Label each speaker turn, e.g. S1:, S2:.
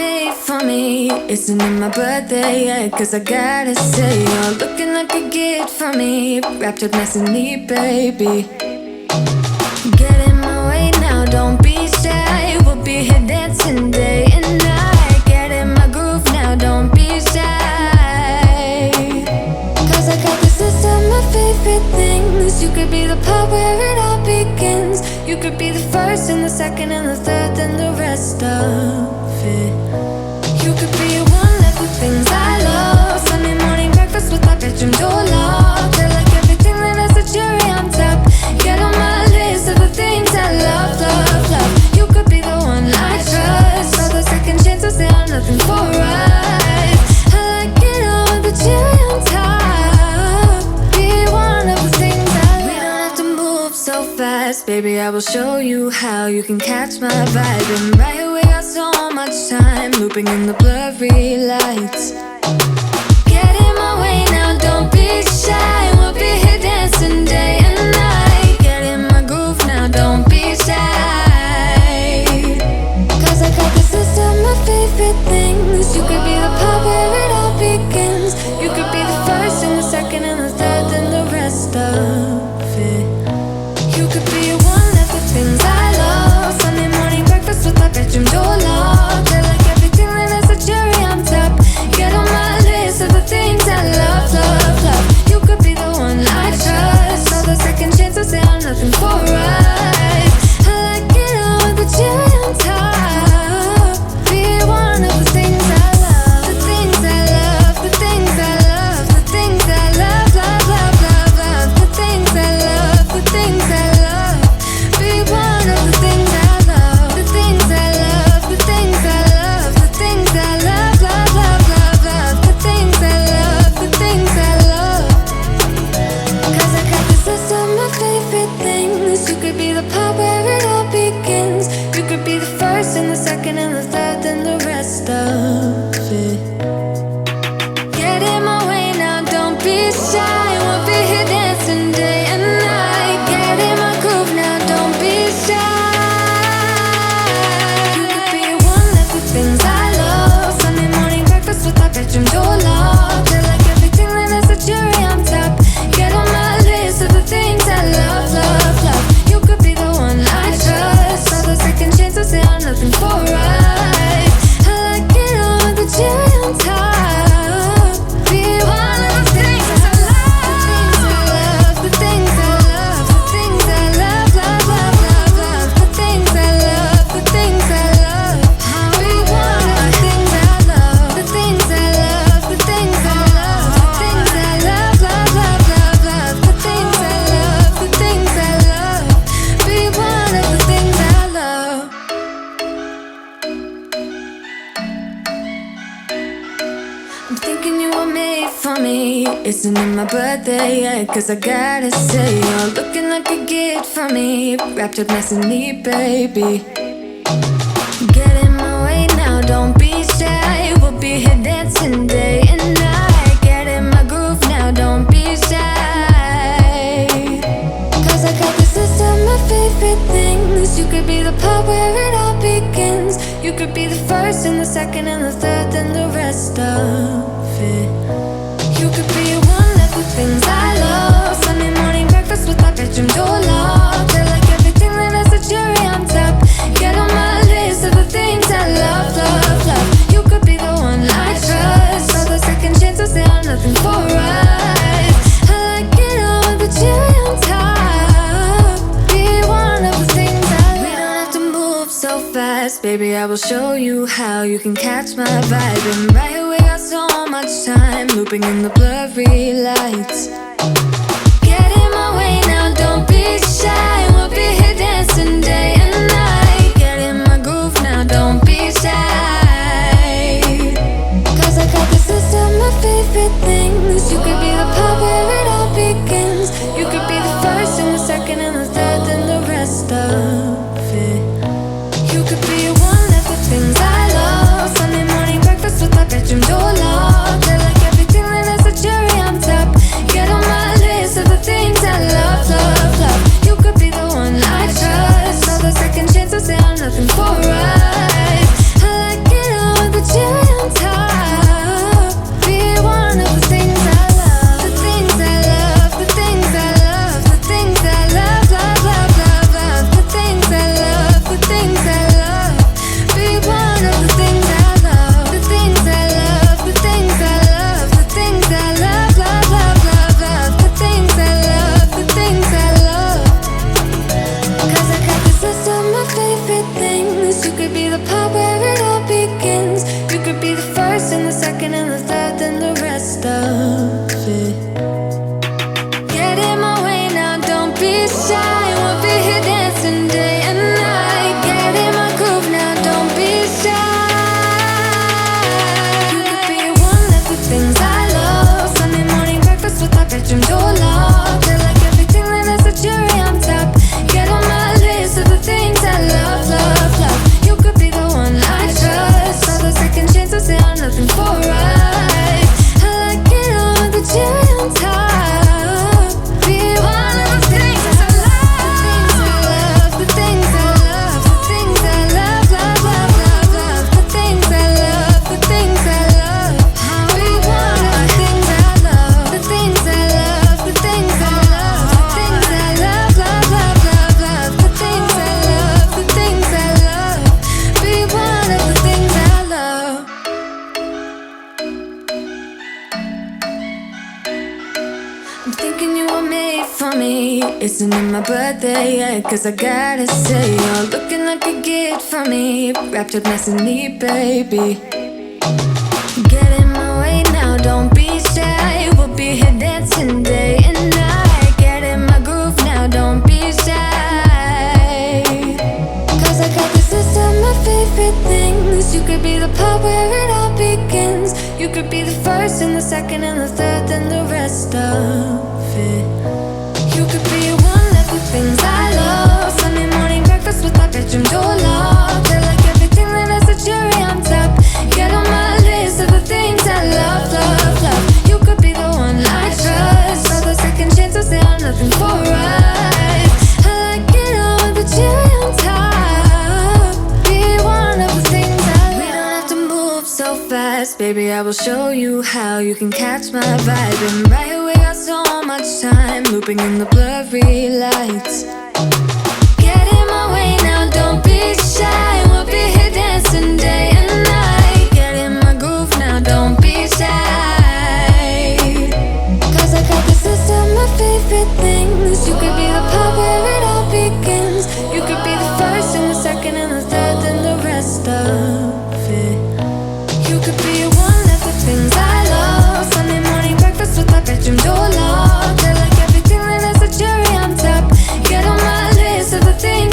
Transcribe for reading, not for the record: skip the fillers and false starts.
S1: made for me. Isn't it my birthday yet? Cause I gotta say, you're looking like a gift for me. Wrapped up nice and neat, baby. Get in my way now, don't be shy. We'll be here dancing day and night. Get in my groove now, don't be shy. Cause I got this list of my favorite things. You could be the part where it all begins. You could be the first and the second and the third and the rest of it. You could be one of the things I love. Sunday morning breakfast with my bedroom door locked. I like everything that has a cherry on top. Get on my list of the things I love, love, love. You could be the one I trust. All the second chances, they are nothing for us. I like it all with the cherry on top. Be one of the things I love. We don't have to move so fast, baby, I will show you how you can catch my vibe. And right away, got so much time looping in the blurry lights. Get in my way now, don't be shy. We'll be here dancing day and night. Get in my groove now, don't be shy. Cause I got this list of my favorite things. You could be the part where it all begins. You could be the first and the second and the third and the rest of it. You could be one of the things I love. Sunday morning breakfast with my bedroom door locked. I like everything that has a cherry on top. Get on my list of the things I love, love, love. You could be the one I trust. All the second chances, they are nothing for us. I like it all with the cherry on top. Be one of the things I love. The things I love, the things I love, the things I love, love, love, love, love. The things I love, the things I love. Be one of the things I love. The things I love, the things I love, the things I love, love, love, love, love. The things I love, the things I love. Cause I got this list of my favorite things. You could be the part where it all begins. You could be the first and the second and the third and the rest of it. Get in my way now, don't be shy. We'll be here dancing day and night. Get in my groove now, don't be shy. You could be one of the things I love. Sunday morning breakfast with my bedroom door locked. I like everything that has a cherry on top. Get on my list of the things I love, love, love. You could be the one I trust. All the second chances, they are nothing for us. I like it all with the cherry on top. Be one of the things I love. The things I love, the things I love, the things I love, love, love, love, love. The things I love, the things I love. Be one of the things I love. The things I love, the things I love, the things I love, love, love, love, love. The things I love, the things I love. Be one of the things I love. I'm thinking you were made for me. Isn't it my birthday yet? Cause I gotta say, you're looking like a gift for me. Wrapped up nice and neat, baby. Get in my way now, don't be shy. We'll be here dancing day and night. Get in my groove now, don't be shy. Cause I got this list of my favorite things. You could be the part where it all begins. You could be the first and the second and the third and the rest of it. You could be one of the things I love. Sunday morning breakfast with my bedroom door locked. I like everything that has a cherry on top. Get on my list of the things I love, love, love. You could be the one I trust. All the second chances, they are nothing for us. I like it all with the cherry on top. Be one of the things I love. We don't have to move so fast, baby, I will show you how you can catch my vibe. And right away, got so much time looping in the blurry lights. Get in my way now, don't be shy. We'll be here dancing day and night. Get in my groove now, don't be shy. Cause I got this list of my favorite things. You could be the part where it all begins. You could be the first and the second and the third and the rest of it. You could be one of the things I love. Sunday morning breakfast with my bedroom door locked. I like everything that has a cherry on top. Get on my list. isn't it my birthday yet? Cause I gotta say, you're looking like a gift from me, wrapped up nice and neat, baby. Get in my way now, don't be shy. We'll be here dancing day and night. Get in my groove now, don't be shy. Cause I got this list of my favorite things. You could be the part where it all begins. You could be the first and the second and the third and the rest of it. You could be one of the things I love. Sunday morning breakfast with my bedroom door locked. I like everything that has a cherry on top. Get on my list of the things I love, love, love. You could be the one I trust. All the second chances, they are nothing for us. I like it all with the cherry on top. Be one of the things I love. We don't have to move so fast, baby, I will show you how you can catch my vibe. And right away, got so much time, looping in the blurry lights. Get in my way now, don't be shy. We'll be here dancing day and night. Get in my groove now, don't be shy. Cause I got this list of my favorite things. You could be the part where it all begins. You could be the first and the second and the third and the rest of